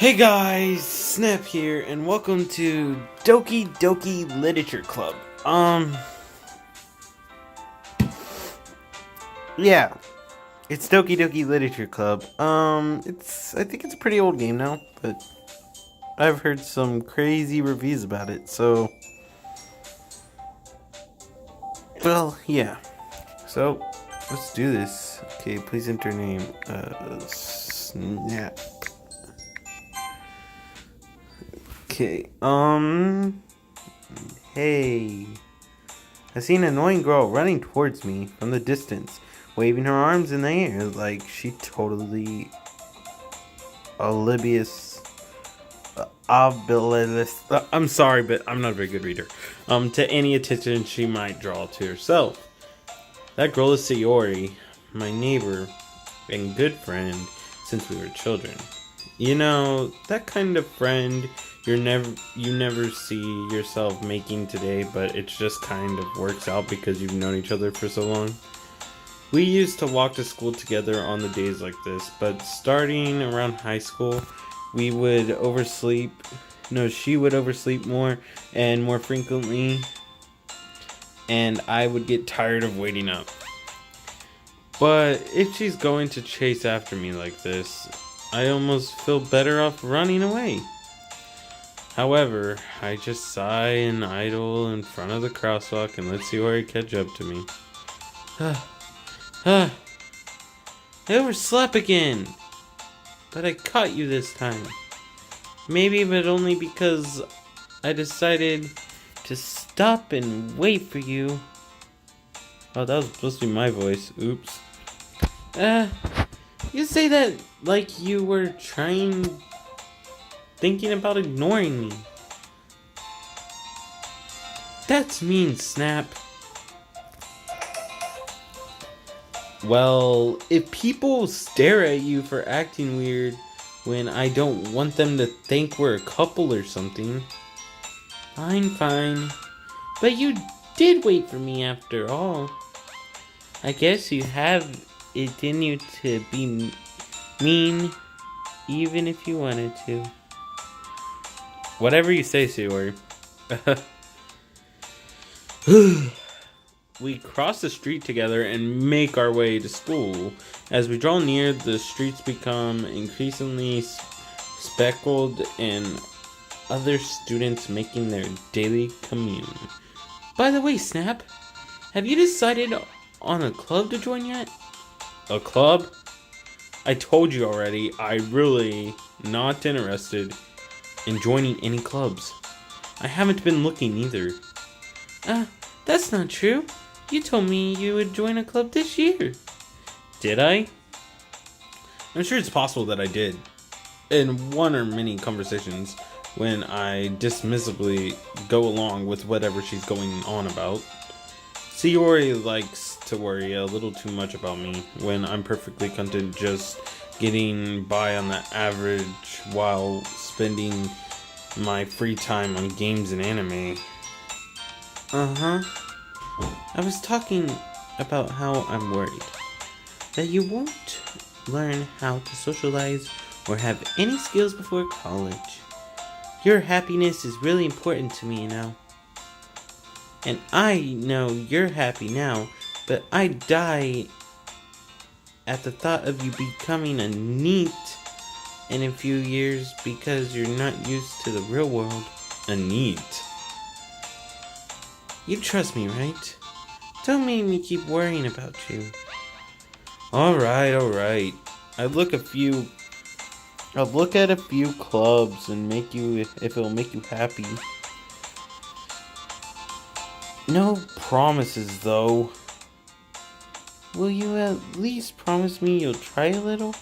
Hey guys, Snap here, and welcome to Doki Doki Literature Club. Yeah, it's Doki Doki Literature Club. I think it's a pretty old game now, but I've heard some crazy reviews about it, so, well, yeah. So, let's do this. Okay, please enter name, Snap. Okay, hey. I see an annoying girl running towards me from the distance, waving her arms in the air like she totally oblivious. I'm sorry, but I'm not a very good reader. To any attention she might draw to herself. That girl is Sayori, my neighbor and good friend since we were children. You know, that kind of friend you never see yourself making today, but it just kind of works out because you've known each other for so long. We used to walk to school together on the days like this, but starting around high school, we would oversleep. No, she would oversleep more and more frequently, and I would get tired of waiting up. But if she's going to chase after me like this, I almost feel better off running away. However, I just sigh and idle in front of the crosswalk and let Sayori catch up to me. I overslept again! But I caught you this time. Maybe, but only because I decided to stop and wait for you. Oh, that was supposed to be my voice. Oops. You say that like you were thinking about ignoring me. That's mean, Snap. Well, if people stare at you for acting weird when I don't want them to think we're a couple or something, fine. But you did wait for me after all. I guess you have it in you to be mean, even if you wanted to. Whatever you say, Sayori. We cross the street together and make our way to school. As we draw near, the streets become increasingly speckled and other students making their daily commune. By the way, Snap, have you decided on a club to join yet? A club? I told you already, I'm really not interested in joining any clubs. I haven't been looking either. That's not true. You told me you would join a club this year. Did I? I'm sure it's possible that I did. In one or many conversations when I dismissively go along with whatever she's going on about. Sayori likes to worry a little too much about me when I'm perfectly content just getting by on the average while spending my free time on games and anime. I was talking about how I'm worried that you won't learn how to socialize or have any skills before college. Your happiness is really important to me, you know. And I know you're happy now, but I die at the thought of you becoming a NEET in a few years because you're not used to the real world. A NEET? You trust me, right? Don't make me keep worrying about you. Alright. I'll look at a few clubs and make you, if it'll make you happy. No promises, though. Will you at least promise me you'll try a little?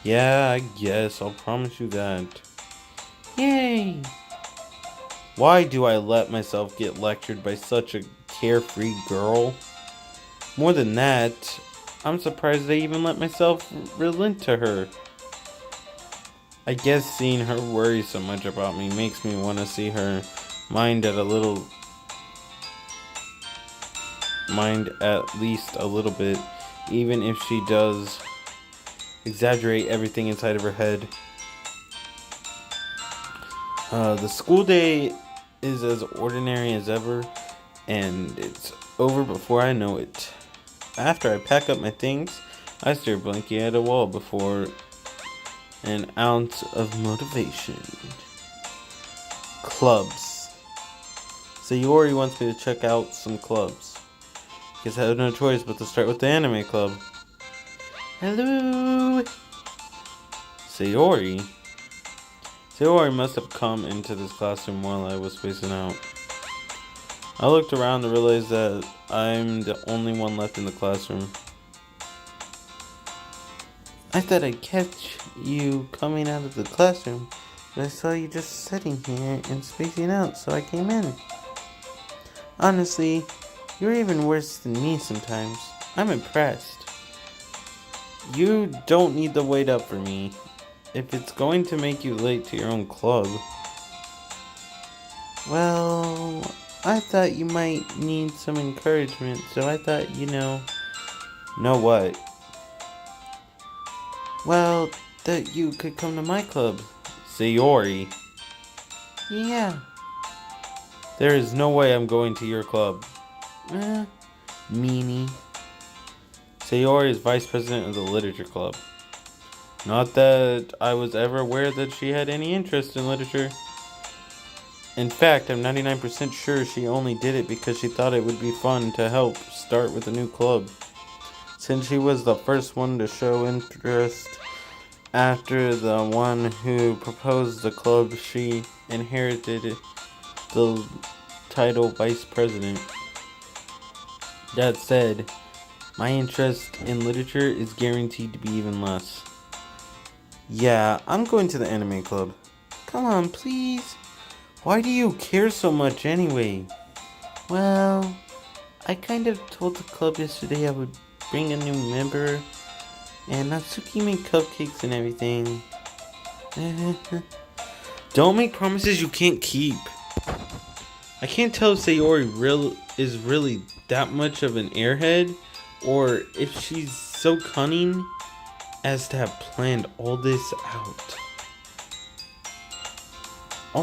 Yeah, I guess I'll promise you that. Yay! Why do I let myself get lectured by such a carefree girl? More than that, I'm surprised I even let myself relent to her. I guess seeing her worry so much about me makes me want to see her mind at least a little bit, even if she does exaggerate everything inside of her head. The school day is as ordinary as ever, and it's over before I know it. After I pack up my things, I stare blankly at a wall before an ounce of motivation. Clubs. Sayori wants me to check out some clubs. Guess I have no choice but to start with the anime club. Hello! Sayori must have come into this classroom while I was spacing out. I looked around and realized that I'm the only one left in the classroom. I thought I'd catch you coming out of the classroom, but I saw you just sitting here and spacing out, so I came in. Honestly, you're even worse than me sometimes. I'm impressed. You don't need to wait up for me. If it's going to make you late to your own club. Well, I thought you might need some encouragement, so I thought, Know what? Well, that you could come to my club. Sayori. Yeah. There is no way I'm going to your club. Meanie. Sayori is vice president of the literature club. Not that I was ever aware that she had any interest in literature. In fact, I'm 99% sure she only did it because she thought it would be fun to help start with a new club. Since she was the first one to show interest after the one who proposed the club, she inherited the title vice president. That said, my interest in literature is guaranteed to be even less. Yeah, I'm going to the anime club. Come on, please. Why do you care so much anyway? Well, I kind of told the club yesterday I would bring a new member, and Natsuki made cupcakes and everything. Don't make promises you can't keep. I can't tell if Sayori is really that much of an airhead, or if she's so cunning as to have planned all this out. I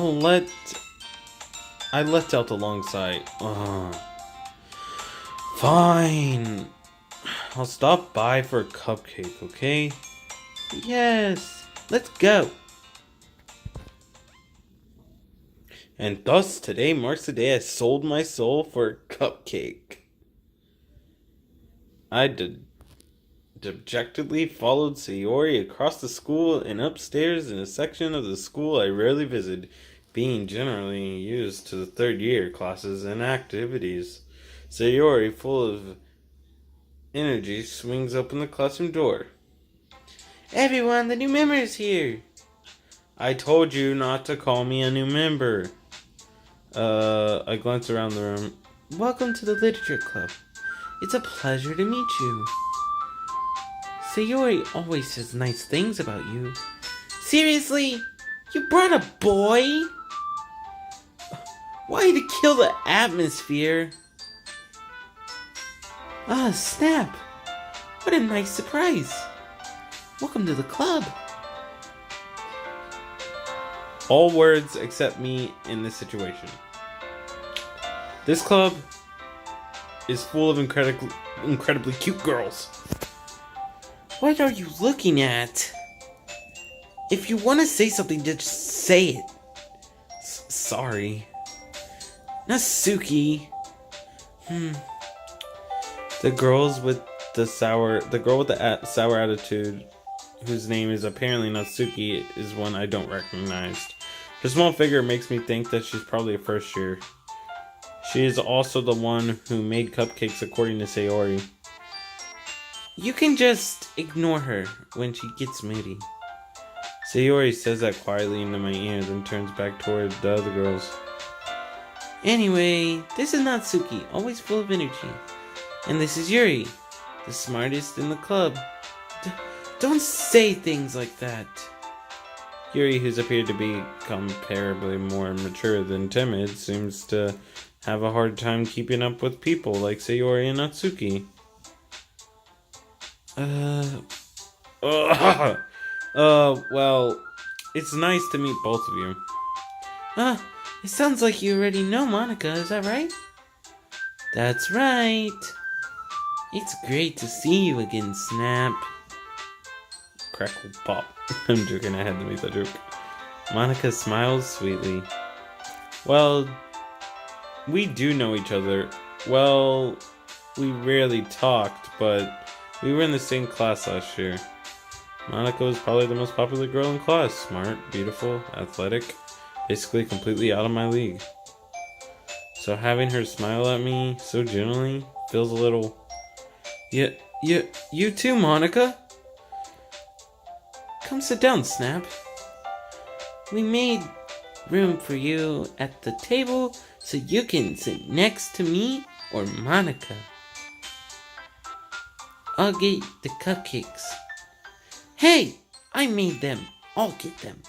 let out the long sigh. Fine. I'll stop by for a cupcake, okay? Yes, let's go. And thus, today marks the day I sold my soul for a cupcake. I dejectedly followed Sayori across the school and upstairs in a section of the school I rarely visit, being generally used to the third year classes and activities. Sayori, full of energy, swings open the classroom door. Everyone, the new member is here! I told you not to call me a new member. I glance around the room. Welcome to the literature club. It's a pleasure to meet you. Sayori always says nice things about you. Seriously? You brought a boy? Why to kill the atmosphere? Ah, snap! What a nice surprise! Welcome to the club. All words except me in this situation. This club is full of incredibly cute girls. What are you looking at? If you want to say something, just say it. Sorry. Natsuki. The girl with the sour attitude, whose name is apparently Natsuki, is one I don't recognize. Her small figure makes me think that she's probably a first year. She is also the one who made cupcakes, according to Sayori. You can just ignore her when she gets moody. Sayori says that quietly into my ear, then turns back toward the other girls. Anyway, this is Natsuki, always full of energy. And this is Yuri, the smartest in the club. Don't say things like that. Yuri, who's appeared to be comparably more mature than timid, seems to have a hard time keeping up with people like Sayori and Natsuki. Well, it's nice to meet both of you. It sounds like you already know Monica, is that right? That's right. It's great to see you again, Snap. Crackle pop. I'm joking, I had to make that joke. Monica smiles sweetly. Well, we do know each other. Well, we rarely talked, but we were in the same class last year. Monica was probably the most popular girl in class. Smart, beautiful, athletic, basically completely out of my league. So having her smile at me so gently feels a little... You too, Monica? Come sit down, Snap. We made room for you at the table so you can sit next to me or Monica. I'll get the cupcakes. Hey, I made them. I'll get them.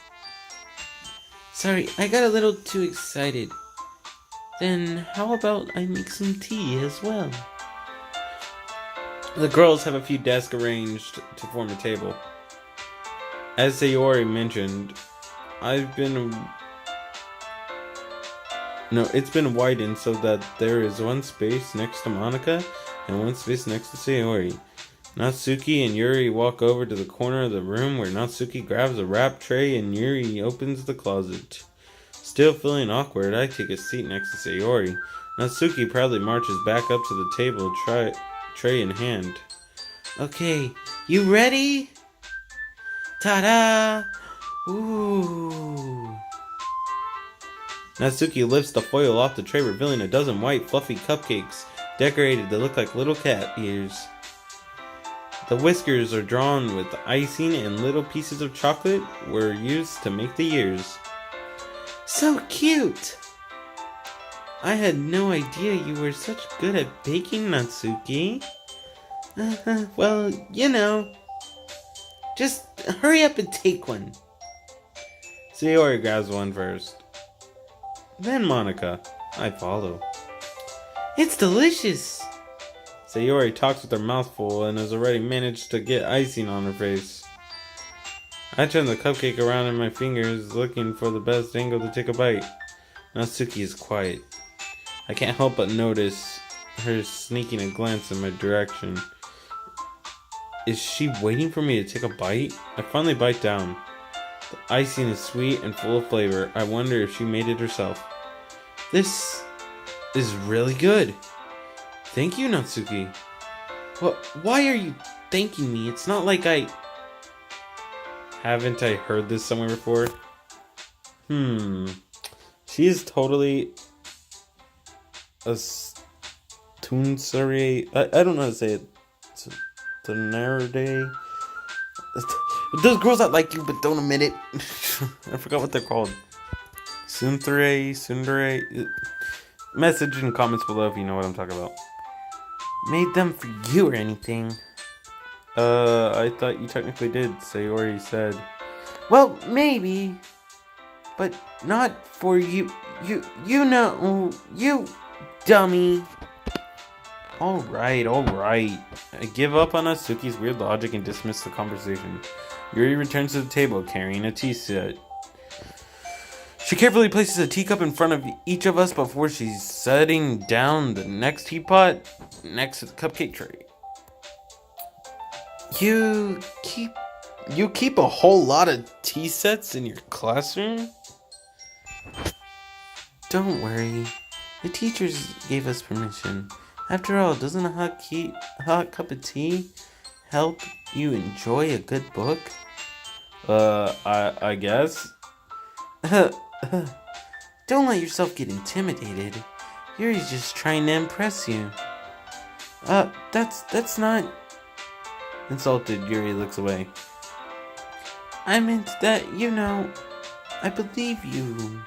Sorry, I got a little too excited. Then how about I make some tea as well? The girls have a few desks arranged to form a table. As Sayori mentioned, it's been widened so that there is one space next to Monica and one space next to Sayori. Natsuki and Yuri walk over to the corner of the room where Natsuki grabs a wrap tray and Yuri opens the closet. Still feeling awkward, I take a seat next to Sayori. Natsuki proudly marches back up to the table, tray in hand. Okay, you ready? Ta-da! Ooh. Natsuki lifts the foil off the tray, revealing a dozen white, fluffy cupcakes decorated to look like little cat ears. The whiskers are drawn with icing and little pieces of chocolate were used to make the ears. So cute! I had no idea you were such good at baking, Natsuki. Well, you know. Just hurry up and take one. Sayori grabs one first. Then Monica. I follow. It's delicious! Sayori talks with her mouth full and has already managed to get icing on her face. I turn the cupcake around in my fingers, looking for the best angle to take a bite. Natsuki is quiet. I can't help but notice her sneaking a glance in my direction. Is she waiting for me to take a bite? I finally bite down. The icing is sweet and full of flavor. I wonder if she made it herself. This is really good. Thank you, Natsuki. Why are you thanking me? It's not like I... Haven't I heard this somewhere before? She is totally a Thwnks. I don't know how to say it. Thwnks. Those girls that like you but don't admit it. I forgot what they're called. Tsundere. Message in comments below if you know what I'm talking about. Made them for you or anything? I thought you technically did, Sayori said. Well, maybe. But not for you. You know, you dummy. Alright. I give up on Natsuki's weird logic and dismiss the conversation. Yuri returns to the table carrying a tea set. She carefully places a teacup in front of each of us before she's setting down the next teapot next to the cupcake tray. You keep a whole lot of tea sets in your classroom? Don't worry. The teachers gave us permission. After all, doesn't a hot cup of tea help you enjoy a good book? I guess. Don't let yourself get intimidated. Yuri's just trying to impress you. That's not... Insulted, Yuri looks away. I meant that, I believe you.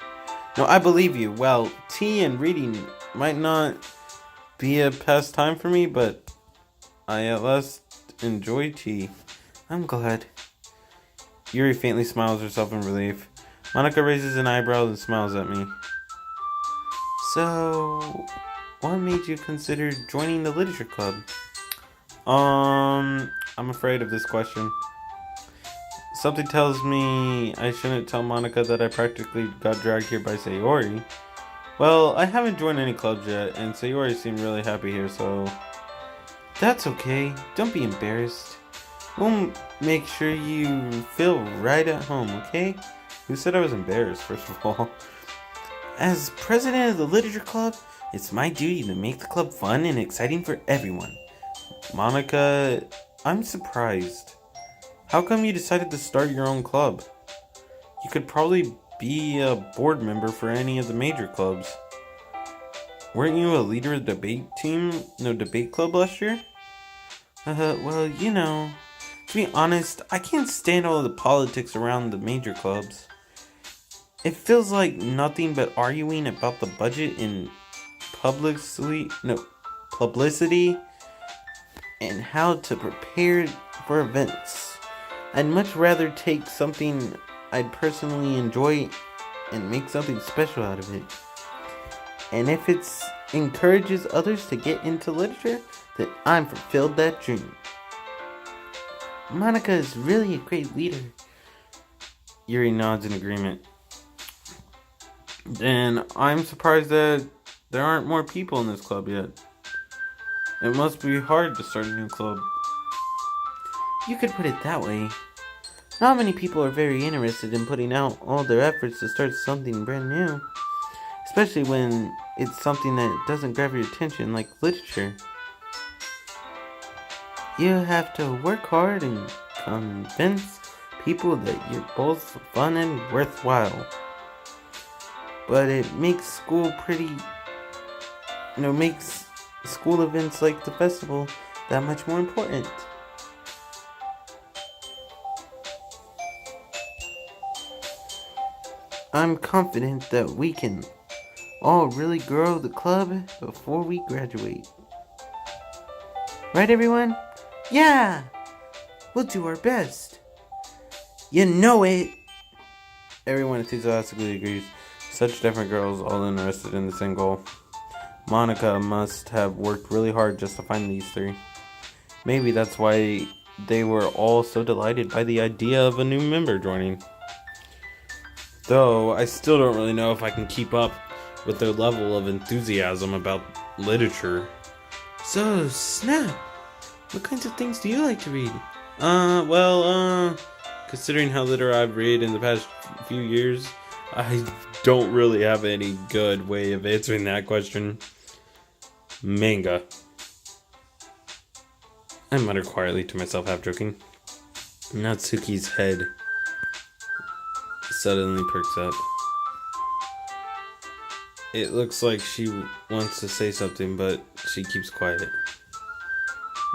No, I believe you. Well, tea and reading might not be a pastime for me, but I at least enjoy tea. I'm glad. Yuri faintly smiles herself in relief. Monica raises an eyebrow and smiles at me. So, what made you consider joining the literature club? I'm afraid of this question. Something tells me I shouldn't tell Monica that I practically got dragged here by Sayori. Well, I haven't joined any clubs yet, and Sayori seemed really happy here, so... That's okay. Don't be embarrassed. We'll make sure you feel right at home, okay? Who said I was embarrassed, first of all? As president of the literature club, it's my duty to make the club fun and exciting for everyone. Monica, I'm surprised. How come you decided to start your own club? You could probably be a board member for any of the major clubs. Weren't you a leader of the debate club last year? Well, to be honest, I can't stand all of the politics around the major clubs. It feels like nothing but arguing about the budget and publicity and how to prepare for events. I'd much rather take something I'd personally enjoy and make something special out of it. And if it encourages others to get into literature, then I'm fulfilled that dream. Monica is really a great leader. Yuri nods in agreement. And I'm surprised that there aren't more people in this club yet. It must be hard to start a new club. You could put it that way. Not many people are very interested in putting out all their efforts to start something brand new. Especially when it's something that doesn't grab your attention like literature. You have to work hard and convince people that you're both fun and worthwhile. But it makes school makes school events like the festival that much more important. I'm confident that we can all really grow the club before we graduate. Right, everyone? Yeah! We'll do our best. You know it! Everyone enthusiastically agrees. Such different girls, all interested in the same goal. Monica must have worked really hard just to find these three. Maybe that's why they were all so delighted by the idea of a new member joining. Though, I still don't really know if I can keep up with their level of enthusiasm about literature. So, Snap, what kinds of things do you like to read? Considering how little I've read in the past few years, I don't really have any good way of answering that question. Manga. I muttered quietly to myself, half joking. Natsuki's head suddenly perks up. It looks like she wants to say something, but she keeps quiet.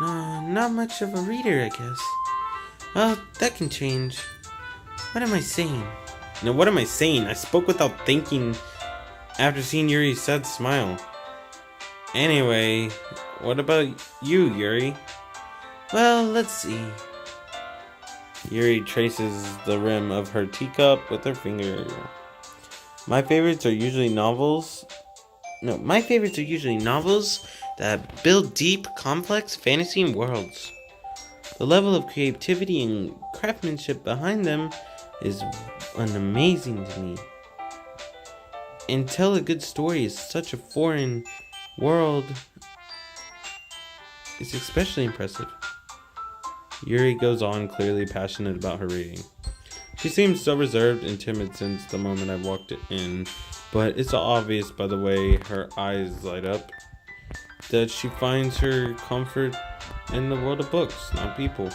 No, not much of a reader, I guess. Well, that can change. What am I saying? Now, what am I saying? I spoke without thinking after seeing Yuri's sad smile. Anyway, what about you, Yuri? Well, let's see. Yuri traces the rim of her teacup with her finger. My favorites are usually novels that build deep, complex fantasy worlds. The level of creativity and craftsmanship behind them is amazing to me. And tell a good story is such a foreign world. It's especially impressive. Yuri goes on, clearly passionate about her reading. She seems so reserved and timid since the moment I walked in, but it's obvious by the way her eyes light up that she finds her comfort in the world of books, not people.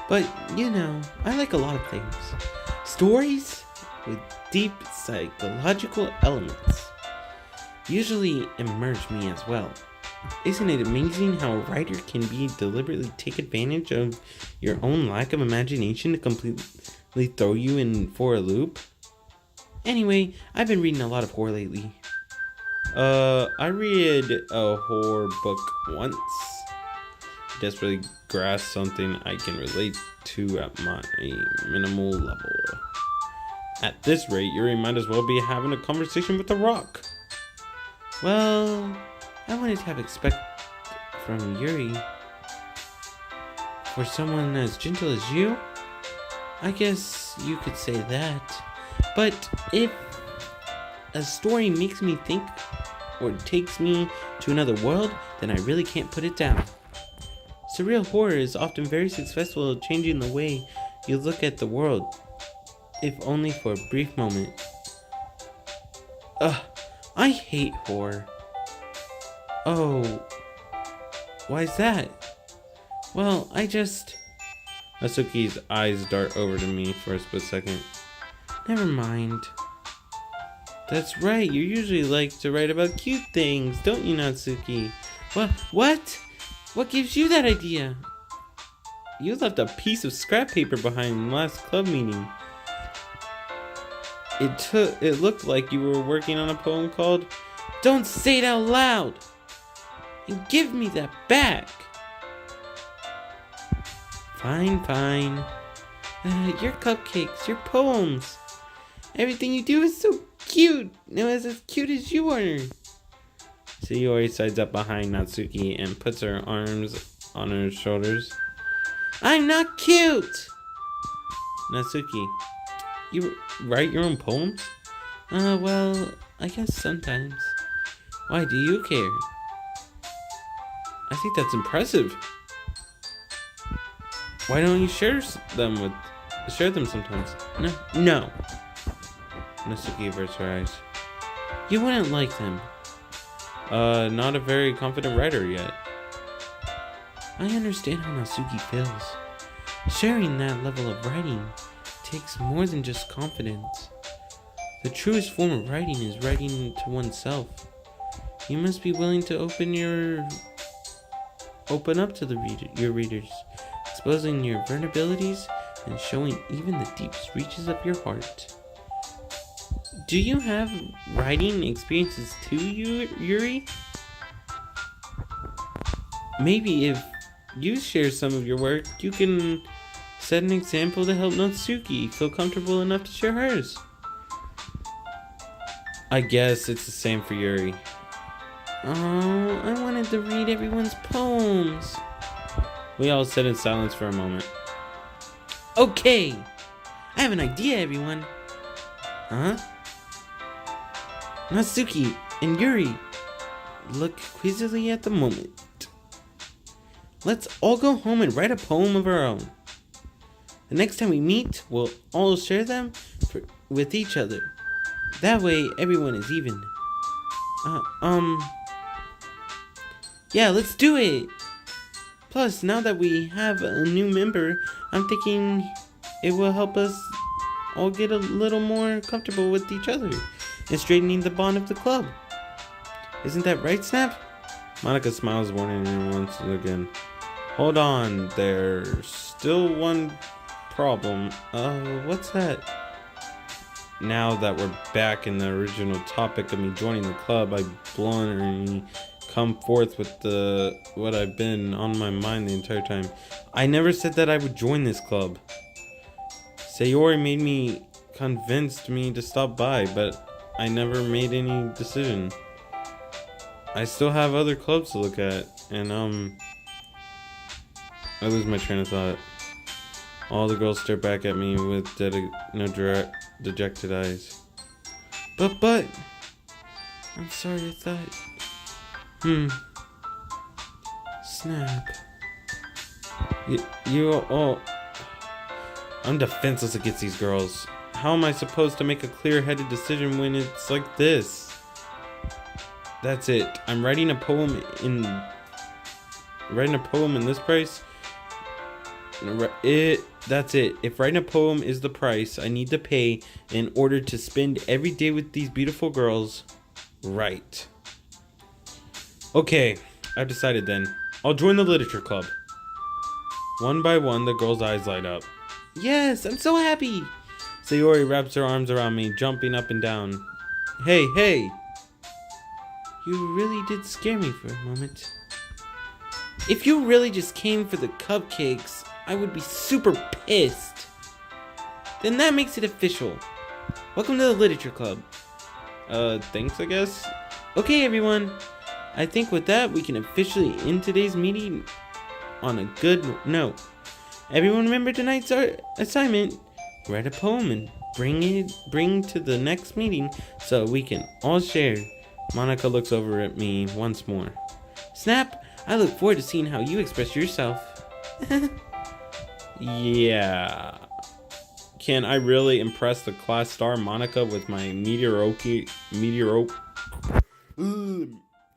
But, I like a lot of things. Stories with deep psychological elements usually immerse me as well. Isn't it amazing how a writer can deliberately take advantage of your own lack of imagination to completely throw you in for a loop? Anyway, I've been reading a lot of horror lately. I read a horror book once. Desperately grasp something I can relate to at my minimal level. At this rate, Yuri might as well be having a conversation with a rock. Well, I wanted to have respect from Yuri. For someone as gentle as you, I guess you could say that. But if a story makes me think or takes me to another world, then I really can't put it down. Surreal horror is often very successful at changing the way you look at the world, if only for a brief moment. Ugh, I hate horror. Oh, why is that? Well, Natsuki's eyes dart over to me for a split second. Never mind. That's right, you usually like to write about cute things, don't you, Natsuki? What? What gives you that idea? You left a piece of scrap paper behind in the last club meeting. It looked like you were working on a poem called Don't Say It Out Loud! And give me that back! Fine. Your cupcakes, your poems. Everything you do is so cute. No, it's as cute as you are. Sayori sides up behind Natsuki and puts her arms on her shoulders. I'm not cute! Natsuki, you write your own poems? Well, I guess sometimes. Why do you care? I think that's impressive. Why don't you share them sometimes? No. Natsuki averts her eyes. You wouldn't like them. Not a very confident writer yet. I understand how Natsuki feels. Sharing that level of writing takes more than just confidence. The truest form of writing is writing to oneself. You must be willing to open up to your readers, exposing your vulnerabilities and showing even the deepest reaches of your heart. Do you have writing experiences too, Yuri? Maybe if you share some of your work, you can set an example to help Natsuki feel comfortable enough to share hers. I guess it's the same for Yuri. Oh, I wanted to read everyone's poems. We all sit in silence for a moment. Okay, I have an idea, everyone. Huh? Natsuki and Yuri look quizzically at the moment. Let's all go home and write a poem of our own. The next time we meet, we'll all share them with each other. That way, everyone is even. Yeah, let's do it! Plus, now that we have a new member, I'm thinking it will help us all get a little more comfortable with each other and straightening the bond of the club. Isn't that right, Snap? Monica smiles warningly once again. Hold on, there's still one problem. What's that? Now that we're back in the original topic of me joining the club, I bluntly come forth with what I've been on my mind the entire time. I never said that I would join this club. Sayori convinced me to stop by, but I never made any decision. I still have other clubs to look at, and I lose my train of thought. All the girls stare back at me with dejected eyes. But, I'm sorry, I thought. Snap. You all. I'm defenseless against these girls. How am I supposed to make a clear-headed decision when it's like this? That's it. I'm writing a poem in this price. That's it. If writing a poem is the price I need to pay in order to spend every day with these beautiful girls, right. Okay, I've decided then. I'll join the literature club. One by one, the girls' eyes light up. Yes, I'm so happy. Sayori wraps her arms around me, jumping up and down. Hey. You really did scare me for a moment. If you really just came for the cupcakes, I would be super pissed. Then that makes it official. Welcome to the literature club. Thanks, I guess. Okay, everyone. I think with that, we can officially end today's meeting on a good note. Everyone remember tonight's assignment. write a poem and bring to the next meeting so we can all share. Monica looks over at me once more. Snap, I look forward to seeing how you express yourself. Yeah. Can I really impress the class star Monica with my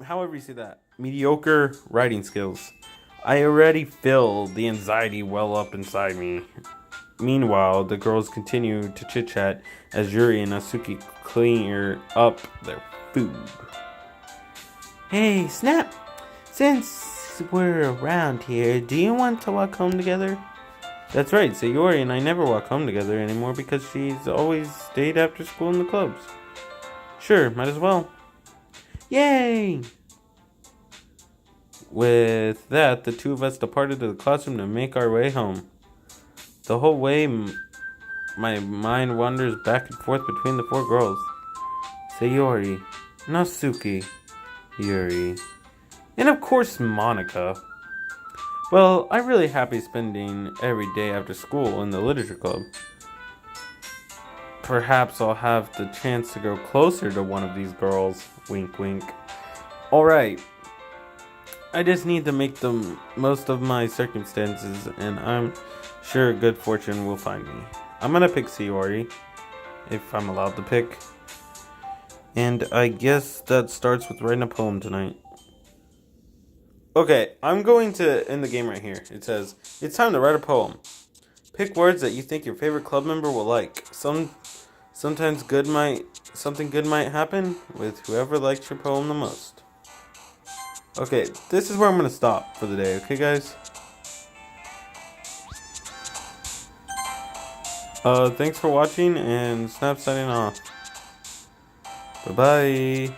however you say that, mediocre writing skills? I already feel the anxiety well up inside me. Meanwhile, the girls continue to chit-chat as Yuri and Asuki clear up their food. Hey, Snap! Since we're around here, do you want to walk home together? That's right, Sayori and I never walk home together anymore because she's always stayed after school in the clubs. Sure, might as well. Yay! With that, the two of us departed to the classroom to make our way home. The whole way, my mind wanders back and forth between the four girls. Sayori, Natsuki, Yuri, and of course Monica. Well, I'm really happy spending every day after school in the literature club. Perhaps I'll have the chance to go closer to one of these girls. Wink, wink. Alright. I just need to make the most of my circumstances, and I'm sure good fortune will find me. I'm gonna pick Sayori, if I'm allowed to pick. And I guess that starts with writing a poem tonight. Okay, I'm going to end the game right here. It says, it's time to write a poem. Pick words that you think your favorite club member will like. Something good might happen with whoever likes your poem the most. Okay, this is where I'm going to stop for the day, okay guys? Thanks for watching, and Snap signing off. Bye-bye.